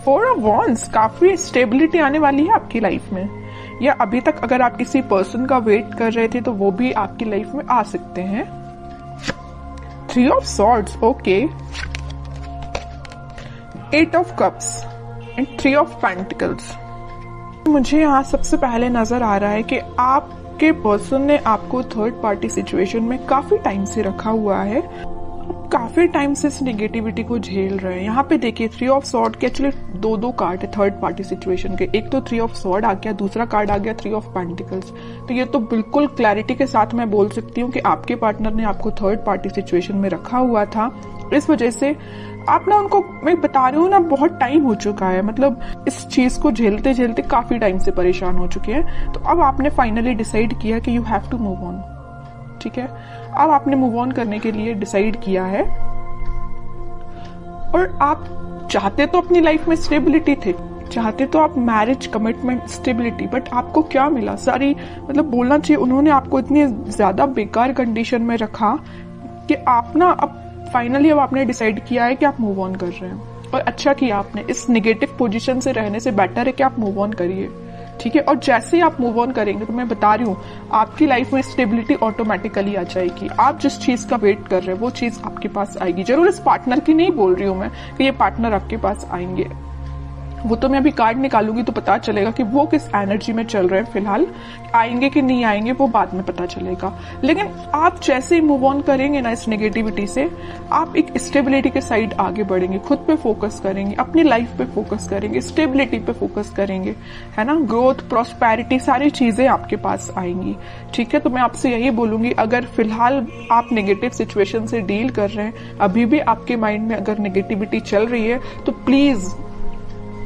4 of wands, काफी stability आने वाली है आपकी लाइफ में, या अभी तक अगर आप किसी पर्सन का वेट कर रहे थे तो वो भी आपकी लाइफ में आ सकते हैं। 3 of swords, okay. 8 of cups and 3 of pentacles. मुझे यहाँ सबसे पहले नजर आ रहा है कि आपके पर्सन ने आपको थर्ड पार्टी सिचुएशन में काफी टाइम से रखा हुआ है, काफी टाइम से इस नेगेटिविटी को झेल रहे हैं। यहाँ पे देखिए 3 ऑफ सॉर्ड के एक्चुअली दो कार्ड है थर्ड पार्टी सिचुएशन के, एक तो 3 ऑफ सॉर्ड आ गया, दूसरा कार्ड आ गया 3 ऑफ पेंटिकल्स। तो ये तो बिल्कुल क्लैरिटी के साथ मैं बोल सकती हूँ कि आपके पार्टनर ने आपको थर्ड पार्टी सिचुएशन में रखा हुआ था। इस वजह से आप ना उनको, मैं बता रही हूँ ना, बहुत टाइम हो चुका है, मतलब इस चीज को झेलते झेलते काफी टाइम से परेशान हो चुके हैं। तो अब आपने फाइनली डिसाइड किया कि you have to move on, ठीक है। अब आपने मूव ऑन करने के लिए डिसाइड किया है, और आप चाहते तो अपनी लाइफ में स्टेबिलिटी थे, चाहते तो आप मैरिज, कमिटमेंट, स्टेबिलिटी, बट आपको क्या मिला? सारी, मतलब बोलना चाहिए उन्होंने आपको इतनी ज्यादा बेकार कंडीशन में रखा कि आप ना अब फाइनली अब आपने डिसाइड किया है कि आप मूव ऑन कर रहे हैं। और अच्छा किया आपने, इस नेगेटिव पोजीशन से रहने से बेटर है कि आप मूव ऑन करिए, ठीक है। और जैसे ही आप मूव ऑन करेंगे तो मैं बता रही हूँ आपकी लाइफ में स्टेबिलिटी ऑटोमेटिकली आ जाएगी। आप जिस चीज का वेट कर रहे हैं वो चीज आपके पास आएगी। जरूर इस पार्टनर की नहीं बोल रही हूँ मैं कि ये पार्टनर आपके पास आएंगे, वो तो मैं अभी कार्ड निकालूंगी तो पता चलेगा कि वो किस एनर्जी में चल रहे हैं फिलहाल, आएंगे कि नहीं आएंगे वो बाद में पता चलेगा। लेकिन आप जैसे ही मूव ऑन करेंगे ना इस नेगेटिविटी से, आप एक स्टेबिलिटी के साइड आगे बढ़ेंगे, खुद पे फोकस करेंगे, अपनी लाइफ पे फोकस करेंगे, स्टेबिलिटी पे फोकस करेंगे, है ना। ग्रोथ, प्रॉस्पेरिटी, सारी चीजें आपके पास आएंगी, ठीक है। तो मैं आपसे यही बोलूंगी, अगर फिलहाल आप नेगेटिव सिचुएशन से डील कर रहे हैं, अभी भी आपके माइंड में अगर नेगेटिविटी चल रही है, तो प्लीज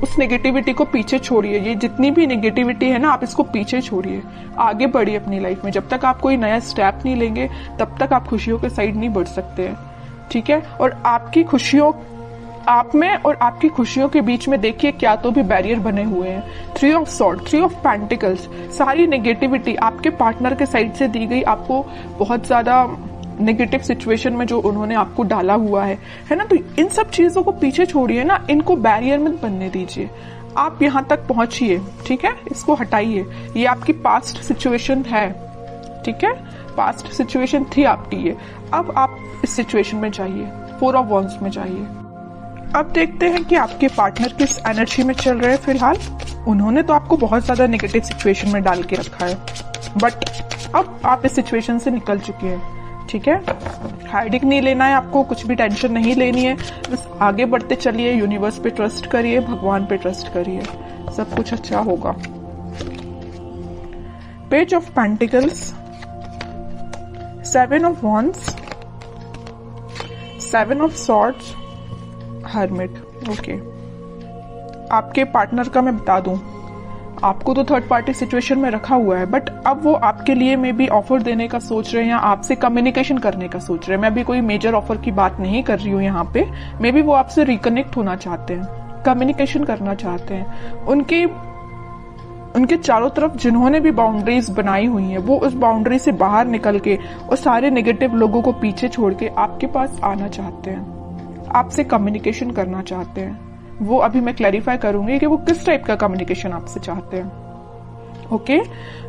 उस नेगेटिविटी को पीछे छोड़िए। ये जितनी भी नेगेटिविटी है ना, आप इसको पीछे छोड़िए, आगे बढ़िए अपनी लाइफ में। जब तक आप कोई नया स्टेप नहीं लेंगे तब तक आप खुशियों के साइड नहीं बढ़ सकते हैं, ठीक है। और आपकी खुशियों, आप में और आपकी खुशियों के बीच में देखिए क्या तो भी बैरियर बने हुए हैं। 3 ऑफ सॉर्ड, 3 ऑफ पेंटिकल्स, सारी नेगेटिविटी आपके पार्टनर के साइड से दी गई, आपको बहुत ज्यादा नेगेटिव सिचुएशन में जो उन्होंने आपको डाला हुआ है ना। तो इन सब चीजों को पीछे छोड़िए ना, इनको बैरियर मत बनने दीजिए। आप यहाँ तक पहुंचिए, ठीक है, इसको हटाइए। ये आपकी पास्ट सिचुएशन है, ठीक है, पास्ट सिचुएशन थी आपकी ये। अब आप इस सिचुएशन में जाइए, 4 ऑफ वॉन्ड्स में जाइए। अब देखते हैं कि आपके पार्टनर किस एनर्जी में चल रहे हैं फिलहाल। उन्होंने तो आपको बहुत ज्यादा नेगेटिव सिचुएशन में डाल के रखा है, बट अब आप इस सिचुएशन से निकल चुके हैं, ठीक है। हाइडिंग नहीं लेना है आपको, कुछ भी टेंशन नहीं लेनी है, बस आगे बढ़ते चलिए, यूनिवर्स पे ट्रस्ट करिए, भगवान पे ट्रस्ट करिए, सब कुछ अच्छा होगा। Page of pentacles, 7 of wands, 7 of swords, hermit, okay. आपके पार्टनर का मैं बता दूं, आपको तो थर्ड पार्टी सिचुएशन में रखा हुआ है, बट अब वो आपके लिए मे बी ऑफर देने का सोच रहे हैं या आपसे कम्युनिकेशन करने का सोच रहे हैं। मैं अभी कोई मेजर ऑफर की बात नहीं कर रही हूँ यहाँ पे, मे बी वो आपसे रिकनेक्ट होना चाहते हैं, कम्युनिकेशन करना चाहते हैं। उनके चारों तरफ जिन्होंने भी बाउंड्रीज बनाई हुई हैं, वो उस बाउंड्री से बाहर निकल के और सारे नेगेटिव लोगों को पीछे छोड़ के आपके पास आना चाहते हैं, आपसे कम्युनिकेशन करना चाहते हैं। वो अभी मैं क्लैरिफाई करूंगी कि वो किस टाइप का कम्युनिकेशन आपसे चाहते हैं, ओके।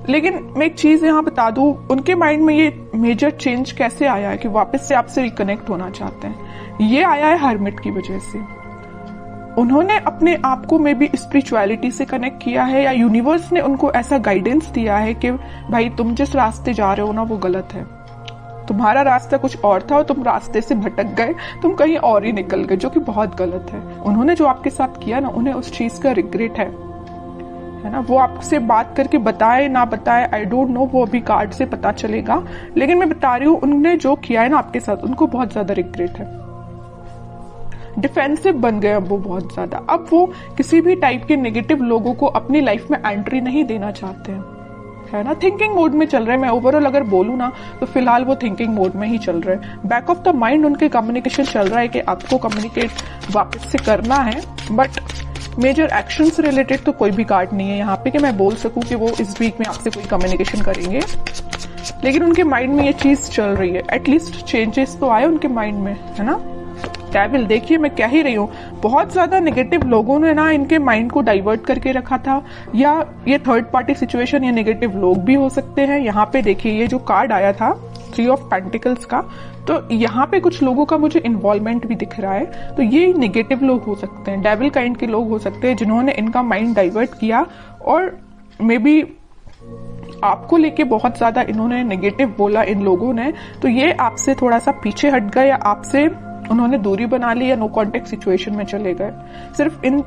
लेकिन मैं एक चीज यहाँ बता दूं, उनके माइंड में ये मेजर चेंज कैसे आया है कि वापस से आपसे रिकनेक्ट होना चाहते हैं। ये आया है हर्मिट की वजह से। उन्होंने अपने आप को मे बी स्पिरिचुअलिटी से कनेक्ट किया है, या यूनिवर्स ने उनको ऐसा गाइडेंस दिया है कि भाई तुम जिस रास्ते जा रहे हो ना वो गलत है, तुम्हारा रास्ता कुछ और था और तुम रास्ते से भटक गए, तुम कहीं और ही निकल गए, जो कि बहुत गलत है। उन्होंने जो आपके साथ किया ना, उन्हें उस चीज का रिग्रेट है ना। वो आपसे बात करके बताए ना बताए, आई डोंट नो, वो अभी कार्ड से पता चलेगा। लेकिन मैं बता रही हूँ, उन्होंने जो किया है ना आपके साथ, उनको बहुत ज्यादा रिग्रेट है। डिफेंसिव बन गए अब वो बहुत ज्यादा। अब वो किसी भी टाइप के नेगेटिव लोगों को अपनी लाइफ में एंट्री नहीं देना चाहते हैं, है ना। थिंकिंग मोड में चल रहे हैं। मैं ओवरऑल अगर बोलूं ना तो फिलहाल वो थिंकिंग मोड में ही चल रहे हैं। बैक ऑफ द माइंड उनके कम्युनिकेशन चल रहा है कि आपको कम्युनिकेट वापस से करना है, बट मेजर एक्शन से रिलेटेड तो कोई भी कार्ड नहीं है यहाँ पे कि मैं बोल सकूं कि वो इस वीक में आपसे कोई कम्युनिकेशन करेंगे। लेकिन उनके माइंड में ये चीज चल रही है, एटलीस्ट चेंजेस तो आए उनके माइंड में, है ना। डेविल, देखिए मैं कह ही रही हूँ, बहुत ज्यादा नेगेटिव लोगों ने ना इनके माइंड को डाइवर्ट करके रखा था, या ये थर्ड पार्टी सिचुएशन या नेगेटिव लोग भी हो सकते हैं। यहाँ पे देखिए ये जो कार्ड आया था 3 ऑफ पेंटिकल्स का, तो यहाँ पे कुछ लोगों का मुझे इन्वॉल्वमेंट भी दिख रहा है, तो ये नेगेटिव लोग हो सकते हैं, डेविल काइंड के लोग हो सकते हैं जिन्होंने इनका माइंड डाइवर्ट किया, और मे बी आपको लेके बहुत ज्यादा इन्होंने नेगेटिव बोला इन लोगों ने, तो ये आपसे थोड़ा सा पीछे हट गए, या आपसे उन्होंने दूरी बना ली, या नो कॉन्टेक्ट सिचुएशन में चले गए सिर्फ इन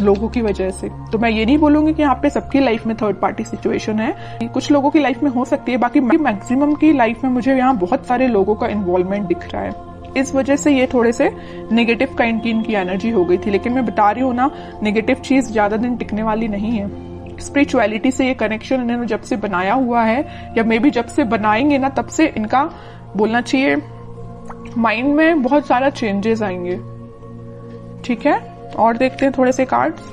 लोगों की वजह से। तो मैं ये नहीं बोलूंगी कि यहाँ पे सबकी लाइफ में थर्ड पार्टी सिचुएशन है, कुछ लोगों की लाइफ में हो सकती है, बाकी मैक्सिमम की लाइफ में मुझे यहाँ बहुत सारे लोगों का इन्वॉल्वमेंट दिख रहा है। इस वजह से ये थोड़े से नेगेटिव काइंड की इनकी एनर्जी हो गई थी। लेकिन मैं बता रही हूँ ना, नेगेटिव चीज ज्यादा दिन टिकने वाली नहीं है। स्पिरिचुअलिटी से ये कनेक्शन इन्होंने जब से बनाया हुआ है, या मे बी जब से बनाएंगे ना, तब से इनका बोलना चाहिए माइंड में बहुत सारा चेंजेस आएंगे। ठीक है, और देखते हैं थोड़े से cards.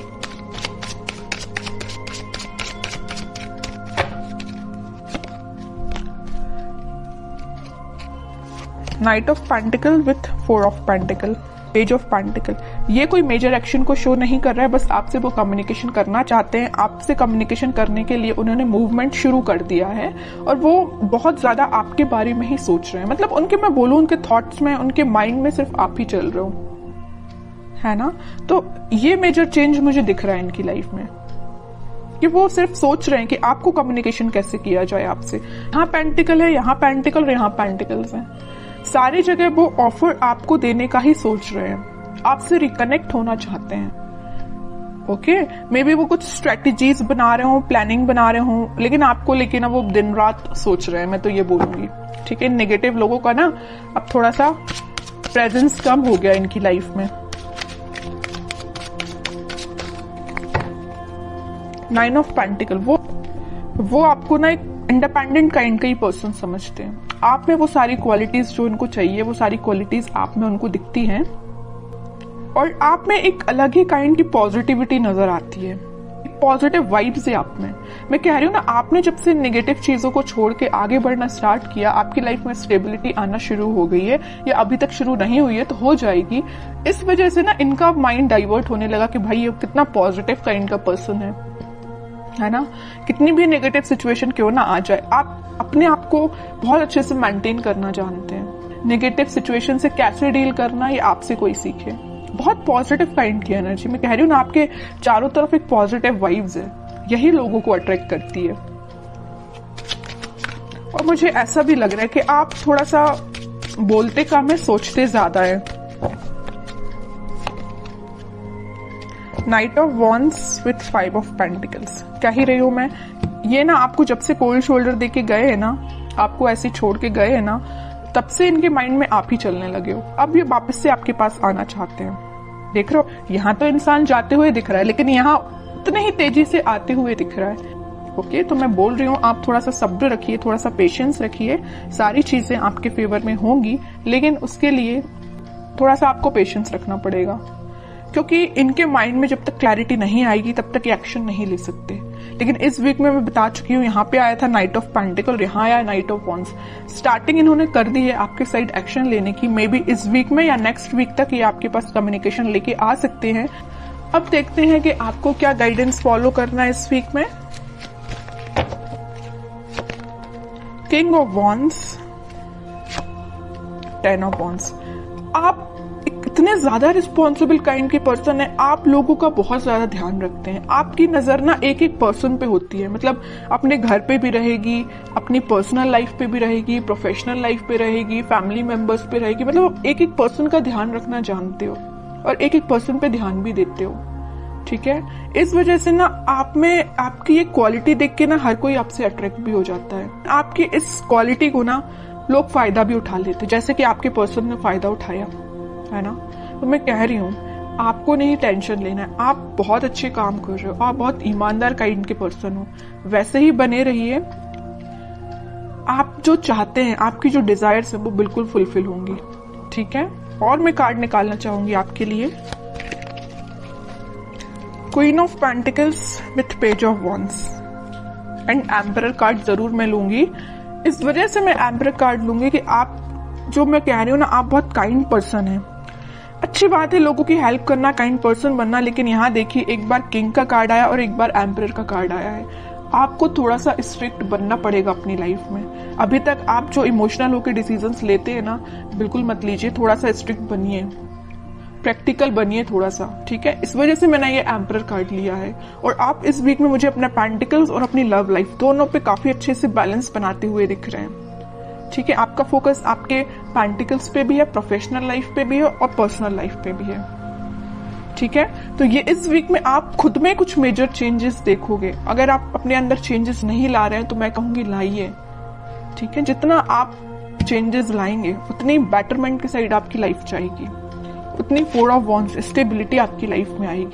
Night of pentacle with 4 of pentacle, page of pentacle. ये कोई मेजर एक्शन को शो नहीं कर रहा है, बस आपसे वो कम्युनिकेशन करना चाहते हैं। आपसे कम्युनिकेशन करने के लिए उन्होंने मूवमेंट शुरू कर दिया है, और वो बहुत ज्यादा आपके बारे में ही सोच रहे हैं। मतलब उनके, मैं बोलूं, उनके थॉट्स में, उनके माइंड में सिर्फ आप ही चल रहे हो, है ना। तो ये मेजर चेंज मुझे दिख रहा है इनकी लाइफ में, कि वो सिर्फ सोच रहे हैं कि आपको कम्युनिकेशन कैसे किया जाए आपसे। यहाँ पेंटिकल है, यहाँ पेंटिकल और यहाँ पेंटिकल्स हैं। सारी जगह वो ऑफर आपको देने का ही सोच रहे हैं, आपसे रिकनेक्ट होना चाहते हैं। ओके, मे बी वो कुछ स्ट्रेटेजीज बना रहे हो, प्लानिंग बना रहे हो, लेकिन आपको लेके ना वो दिन रात सोच रहे हैं, मैं तो ये बोलूंगी। ठीक है, नेगेटिव लोगों का ना अब थोड़ा सा प्रेजेंस कम हो गया इनकी लाइफ में। 9 ऑफ पेंटिकल, वो आपको ना एक इंडिपेंडेंट काइंड का ही पर्सन समझते हैं। आप में वो सारी क्वालिटीज जो उनको चाहिए, वो सारी क्वालिटीज आप में उनको दिखती हैं, और आप में एक अलग ही काइंड की पॉजिटिविटी नजर आती है, पॉजिटिव वाइब्स है आप में। मैं कह रही हूँ ना, आपने जब से नेगेटिव चीजों को छोड़ के आगे बढ़ना स्टार्ट किया, आपकी लाइफ में स्टेबिलिटी आना शुरू हो गई है, या अभी तक शुरू नहीं हुई है तो हो जाएगी। इस वजह से ना इनका माइंड डाइवर्ट होने लगा कि भाई ये कितना पॉजिटिव काइंड का पर्सन है ना। कितनी भी नेगेटिव सिचुएशन क्यों ना आ जाए, आप अपने आप को बहुत अच्छे से मेंटेन करना जानते हैं। नेगेटिव सिचुएशन से कैसे डील करना, ये आपसे कोई सीखे। बहुत पॉजिटिव काइंड की एनर्जी, मैं कह रही हूँ ना, आपके चारों तरफ एक पॉजिटिव वाइब्स है, यही लोगों को अट्रैक्ट करती है। और मुझे ऐसा भी लग रहा है कि आप थोड़ा सा बोलते कम है, सोचते ज्यादा है। Night of wands with 5 of pentacles, कह ही रही हूं मैं, ये ना आपको जब से कोल्ड शोल्डर देके गए हैं ना, आपको ऐसे छोड़ के गए हैं ना, तब से इनके माइंड में आप ही चलने लगे हो। अब ये वापस से आपके पास आना चाहते हैं। देख रहे हो, यहाँ तो इंसान जाते हुए दिख रहा है, लेकिन यहाँ उतने ही तेजी से आते हुए दिख रहा है। ओके, तो मैं बोल रही हूँ, आप थोड़ा सा सब्र रखिए, थोड़ा सा पेशेंस रखिए, सारी चीजें आपके फेवर में होंगी, लेकिन उसके लिए थोड़ा सा आपको पेशेंस रखना पड़ेगा, क्योंकि इनके माइंड में जब तक क्लैरिटी नहीं आएगी तब तक ये एक्शन नहीं ले सकते। लेकिन इस वीक में मैं बता चुकी हूँ, यहाँ पे आया था नाइट ऑफ पेंटिकल, यहाँ आया नाइट ऑफ वॉन्ड्स। स्टार्टिंग इन्होंने कर दी है आपके साइड एक्शन लेने की। मे बी इस वीक में या नेक्स्ट वीक तक ये आपके पास कम्युनिकेशन लेके आ सकते हैं। अब देखते हैं कि आपको क्या गाइडेंस फॉलो करना है इस वीक में। King of wands, 10 of wands. आप इतने ज्यादा रिस्पॉन्सिबल काइंड के पर्सन है, आप लोगों का बहुत ज्यादा ध्यान रखते हैं। आपकी नजर ना एक एक पर्सन पे होती है, मतलब अपने घर पे भी रहेगी, अपनी पर्सनल लाइफ पे भी रहेगी, प्रोफेशनल लाइफ पे रहेगी, फैमिली मेंबर्स पे रहेगी। मतलब एक एक पर्सन का ध्यान रखना जानते हो, और एक एक पर्सन पे ध्यान भी देते हो। ठीक है, इस वजह से ना आप में आपकी ये क्वालिटी देख के ना हर कोई आपसे अट्रैक्ट भी हो जाता है। आपकी इस क्वालिटी को ना लोग फायदा भी उठा लेते, जैसे कि आपके पर्सन ने फायदा उठाया है ना। तो मैं कह रही हूँ, आपको नहीं टेंशन लेना है, आप बहुत अच्छे काम कर रहे हो, आप बहुत ईमानदार काइंड के पर्सन हो, वैसे ही बने रहिए। आप जो चाहते हैं, आपकी जो डिजायर्स है वो बिल्कुल फुलफिल होंगी। ठीक है, और मैं कार्ड निकालना चाहूंगी आपके लिए, queen of pentacles with page of wands and emperor card जरूर मैं लूंगी। इस वजह से मैं एम्परर कार्ड लूंगी कि आप, जो मैं कह रही हूँ ना, आप बहुत काइंड पर्सन है, अच्छी बात है लोगों की हेल्प करना, काइंड पर्सन बनना, लेकिन यहाँ देखिए एक बार किंग का कार्ड आया और एक बार एम्परर का कार्ड आया है। आपको थोड़ा सा स्ट्रिक्ट बनना पड़ेगा अपनी लाइफ में। अभी तक आप जो इमोशनल होकर डिसीजंस लेते हैं ना, बिल्कुल मत लीजिए, थोड़ा सा स्ट्रिक्ट बनिए, प्रैक्टिकल बनिए थोड़ा सा, ठीक है। इस वजह से मैंने ये एम्परर कार्ड लिया है। और आप इस वीक में मुझे अपना पेंटिकल्स और अपनी लव लाइफ दोनों पे काफी अच्छे से बैलेंस बनाते हुए दिख रहे हैं, ठीक है। आपका फोकस आपके पेंटिकल्स पे भी है, प्रोफेशनल लाइफ पे भी है और पर्सनल लाइफ पे भी है, ठीक है। तो ये इस वीक में आप खुद में कुछ मेजर चेंजेस देखोगे। अगर आप अपने अंदर चेंजेस नहीं ला रहे हैं तो मैं कहूंगी लाइए, ठीक है। जितना आप चेंजेस लाएंगे उतनी बेटरमेंट की साइड आपकी लाइफ जाएगी, उतनी 4 ऑफ वॉन्ड्स स्टेबिलिटी आपकी लाइफ में आएगी।